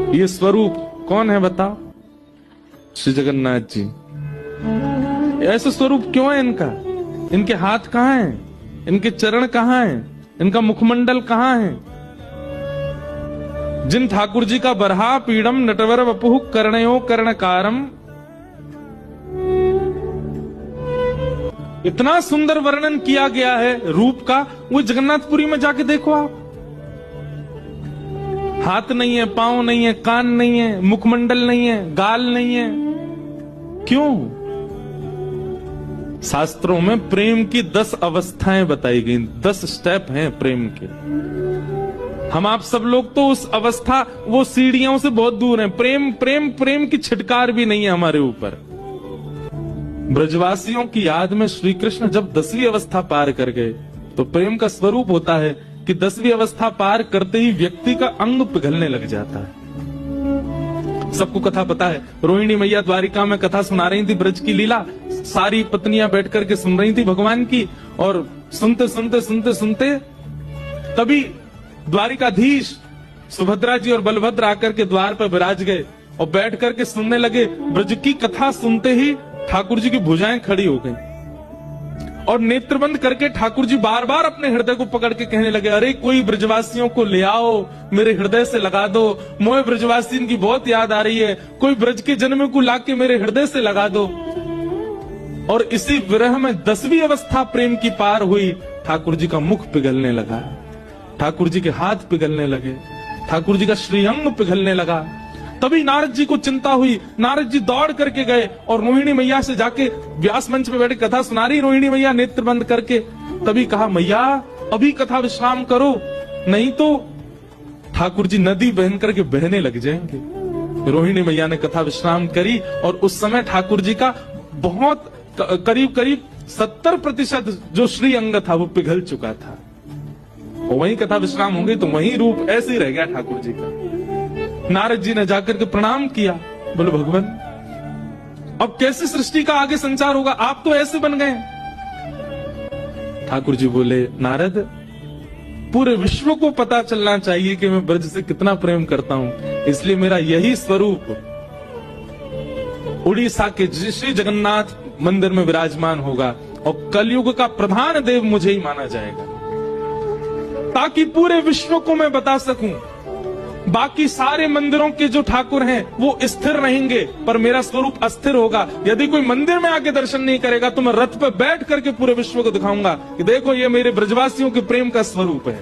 ये स्वरूप कौन है बताओ? श्री जगन्नाथ जी। ऐसा स्वरूप क्यों है इनका? इनके हाथ कहां हैं? इनके चरण कहां हैं? इनका मुखमंडल कहां है? जिन ठाकुर जी का बरहा पीड़म नटवर वपुः कर्णयो कर्णकारम, इतना सुंदर वर्णन किया गया है रूप का, वो जगन्नाथपुरी में जाके देखो आप। हाथ नहीं है, पांव नहीं है, कान नहीं है, मुखमंडल नहीं है, गाल नहीं है। क्यों? शास्त्रों में प्रेम की 10 अवस्थाएं बताई गई, 10 स्टेप हैं प्रेम के। हम आप सब लोग तो उस अवस्था, वो सीढ़ियों से बहुत दूर हैं। प्रेम प्रेम प्रेम की छिटकार भी नहीं है हमारे ऊपर। ब्रजवासियों की याद में श्री कृष्ण जब 10वीं अवस्था पार कर गए, तो प्रेम का स्वरूप होता है कि 10वीं अवस्था पार करते ही व्यक्ति का अंग पिघलने लग जाता है। सबको कथा पता है, रोहिणी मैया द्वारिका में कथा सुना रही थी, ब्रज की लीला। सारी पत्नियां बैठ करके सुन रही थी भगवान की, और सुनते सुनते सुनते सुनते तभी द्वारिकाधीश सुभद्रा जी और बलभद्र आकर के द्वार पर विराज गए और बैठ करके सुनने लगे। ब्रज की कथा सुनते ही ठाकुर जी की भुजाएं खड़ी हो गई और नेत्र बंद करके ठाकुर जी बार बार अपने हृदय को पकड़ के कहने लगे, अरे कोई ब्रजवासियों को ले आओ, मेरे हृदय से लगा दो, मोए ब्रजवासियों की बहुत याद आ रही है, कोई ब्रज के जन्म को लाके मेरे हृदय से लगा दो। और इसी विरह में 10वीं अवस्था प्रेम की पार हुई। ठाकुर जी का मुख पिघलने लगा, ठाकुर जी के हाथ पिघलने लगे, ठाकुर जी का श्रीअंग पिघलने लगा। तभी नारद जी को चिंता हुई। नारद जी दौड़ करके गए और रोहिणी मैया से जाके व्यास मंच पे बैठे कथा सुना रही रोहिणी मैया नेत्र बंद करके। तभी कहा, मैया अभी कथा विश्राम करो, नहीं तो ठाकुर जी नदी बहन करके बहने लग जाएंगे। रोहिणी मैया ने कथा विश्राम करी और उस समय ठाकुर जी का बहुत करीब करीब 70% जो श्री अंग था वो पिघल चुका था। वहीं कथा विश्राम हो गई तो वहीं रूप ऐसे ही रह गया ठाकुर जी का। नारद जी ने जाकर के प्रणाम किया, बोले भगवान अब कैसे सृष्टि का आगे संचार होगा, आप तो ऐसे बन गए। ठाकुर जी बोले, नारद पूरे विश्व को पता चलना चाहिए कि मैं ब्रज से कितना प्रेम करता हूं, इसलिए मेरा यही स्वरूप उड़ीसा के श्री जगन्नाथ मंदिर में विराजमान होगा और कलयुग का प्रधान देव मुझे ही माना जाएगा, ताकि पूरे विश्व को मैं बता सकूं। बाकी सारे मंदिरों के जो ठाकुर हैं वो स्थिर रहेंगे, पर मेरा स्वरूप अस्थिर होगा। यदि कोई मंदिर में आके दर्शन नहीं करेगा तो मैं रथ पे बैठ करके पूरे विश्व को दिखाऊंगा कि देखो ये मेरे ब्रजवासियों के प्रेम का स्वरूप है।